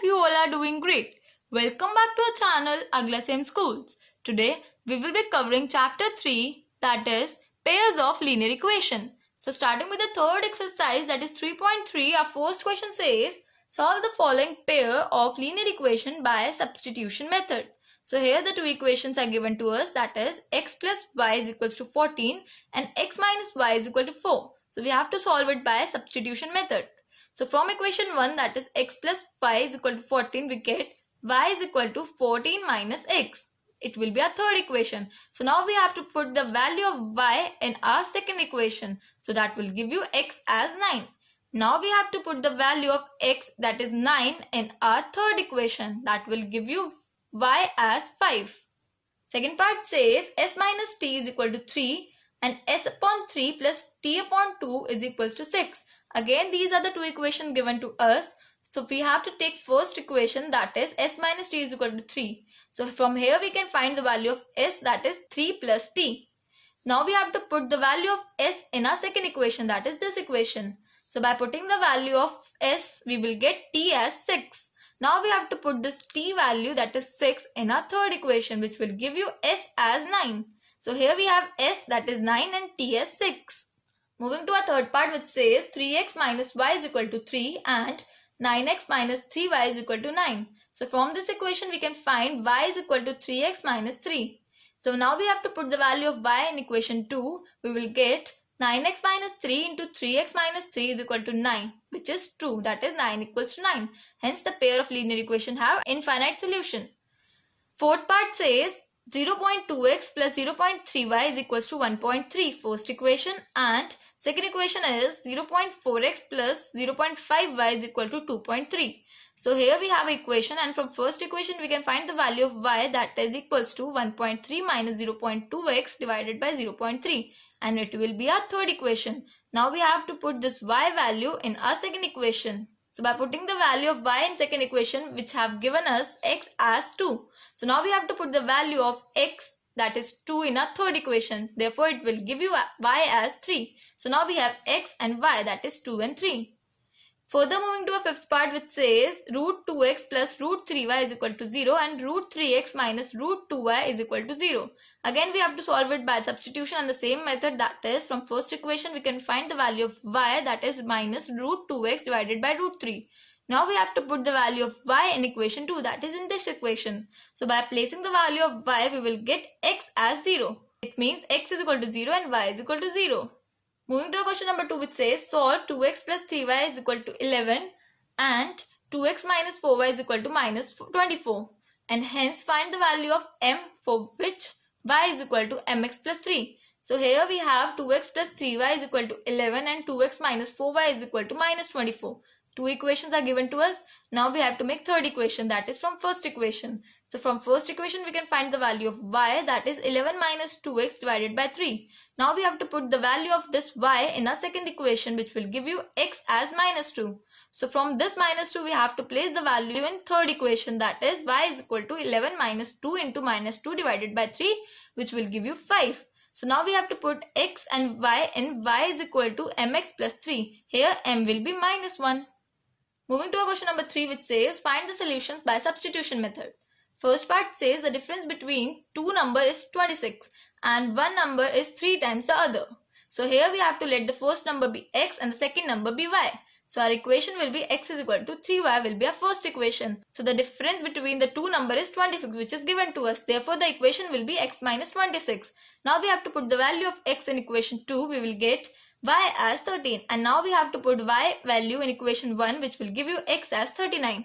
you all are doing great. Welcome back to our channel Agla Same Schools. Today we will be covering chapter 3, that is pairs of linear equation. So starting with the third exercise, that is 3.3, our first question says solve the following pair of linear equation by substitution method. So here the two equations are given to us, that is x plus y is equals to 14 and x minus y is equal to 4. So we have to solve it by substitution method. So from equation 1, that is x plus y is equal to 14, we get y is equal to 14 minus x. It will be our third equation. So now we have to put the value of y in our second equation. So that will give you x as 9. Now we have to put the value of x, that is 9, in our third equation. That will give you y as 5. Second part says s minus t is equal to 3 and s upon 3 plus t upon 2 is equals to 6. Again, these are the two equations given to us. So we have to take first equation, that is s minus t is equal to 3. So from here we can find the value of s, that is 3 plus t. Now we have to put the value of s in our second equation, that is this equation. So by putting the value of s, we will get t as 6. Now we have to put this t value, that is 6, in our third equation, which will give you s as 9. So here we have s, that is 9, and t as 6. Moving to our third part, which says 3x minus y is equal to 3 and 9x minus 3y is equal to 9. So from this equation we can find y is equal to 3x minus 3. So now we have to put the value of y in equation 2. We will get 9x minus 3 into 3x minus 3 is equal to 9, which is true. That is 9 equals to 9. Hence the pair of linear equation have infinite solution. Fourth part says 0.2x plus 0.3y is equals to 1.3, first equation, and second equation is 0.4x plus 0.5y is equal to 2.3. So here we have equation, and from first equation we can find the value of y, that is equals to 1.3 minus 0.2x divided by 0.3, and it will be our third equation. Now we have to put this y value in our second equation. So by putting the value of y in second equation, which have given us x as 2. So now we have to put the value of x, that is 2, in our third equation. Therefore it will give you y as 3. So now we have x and y, that is 2 and 3. Further moving to a fifth part, which says root 2x plus root 3y is equal to 0 and root 3x minus root 2y is equal to 0. Again we have to solve it by substitution and the same method, that is from first equation we can find the value of y, that is minus root 2x divided by root 3. Now we have to put the value of y in equation 2, that is in this equation. So by placing the value of y, we will get x as 0. It means x is equal to 0 and y is equal to 0. Moving to question number 2, which says solve 2x plus 3y is equal to 11 and 2x minus 4y is equal to minus 24. And hence find the value of m, for which y is equal to mx plus 3. So here we have 2x plus 3y is equal to 11 and 2x minus 4y is equal to minus 24. Two equations are given to us. Now we have to make third equation, that is from first equation. So from first equation we can find the value of y, that is 11 minus 2x divided by 3. Now we have to put the value of this y in our second equation, which will give you x as minus 2. So from this minus 2 we have to place the value in third equation, that is y is equal to 11 minus 2 into minus 2 divided by 3, which will give you 5. So now we have to put x and y in y is equal to mx plus 3. Here m will be minus 1. Moving to a question number 3, which says find the solutions by substitution method. First part says the difference between two numbers is 26 and one number is 3 times the other. So here we have to let the first number be x and the second number be y. So our equation will be x is equal to 3y will be our first equation. So the difference between the two numbers is 26, which is given to us. Therefore the equation will be x minus 26. Now we have to put the value of x in equation 2. We will get y as 13, and now we have to put y value in equation 1, which will give you x as 39.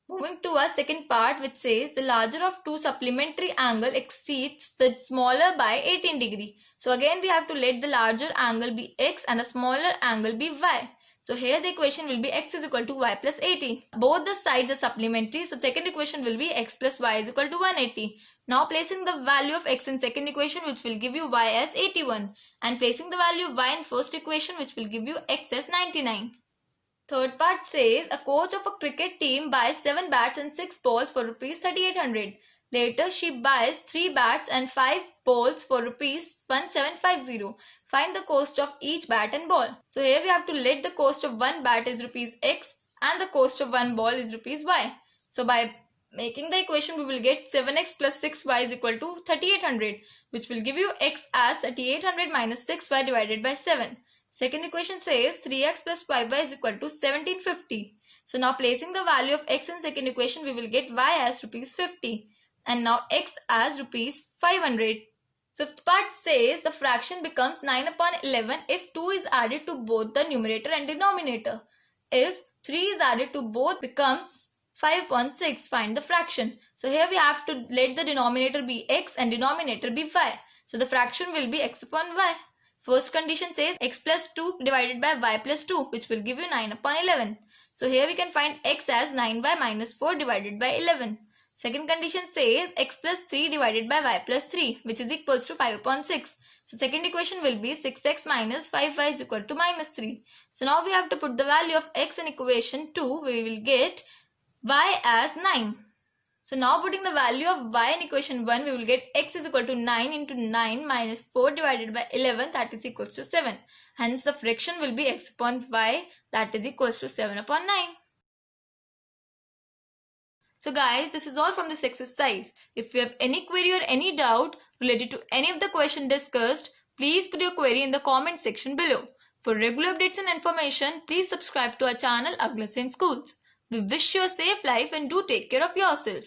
Moving to our second part, which says the larger of two supplementary angle exceeds the smaller by 18 degree. So again we have to let the larger angle be x and the smaller angle be y. So here the equation will be x is equal to y plus 80. Both the sides are supplementary, so second equation will be x plus y is equal to 180. Now placing the value of x in second equation, which will give you y as 81, and placing the value of y in first equation, which will give you x as 99. Third part says a coach of a cricket team buys 7 bats and 6 balls for rupees 3800. Later she buys 3 bats and 5 balls for rupees 1750. Find the cost of each bat and ball. So here we have to let the cost of one bat is rupees x and the cost of one ball is rupees y. So by making the equation, we will get 7x plus 6y is equal to 3800, which will give you x as 3800 minus 6y divided by 7. Second equation says 3x plus 5y is equal to 1750. So now placing the value of x in second equation, we will get y as rupees 50 and now x as rupees 500. Fifth part says the fraction becomes 9 upon 11 if 2 is added to both the numerator and denominator. If 3 is added to both, becomes 5 upon 6. Find the fraction. So here we have to let the denominator be x and denominator be y. So the fraction will be x upon y. First condition says x plus 2 divided by y plus 2, which will give you 9 upon 11. So here we can find x as 9y minus 4 divided by 11. Second condition says x plus 3 divided by y plus 3, which is equals to 5 upon 6. So second equation will be 6x minus 5y is equal to minus 3. So now we have to put the value of x in equation 2. We will get y as 9. So now putting the value of y in equation 1, we will get x is equal to 9 into 9 minus 4 divided by 11, that is equals to 7. Hence the fraction will be x upon y, that is equals to 7 upon 9. So guys, this is all from this exercise. If you have any query or any doubt related to any of the question discussed, please put your query in the comment section below. For regular updates and information, please subscribe to our channel Agla Same Schools. We wish you a safe life and do take care of yourself.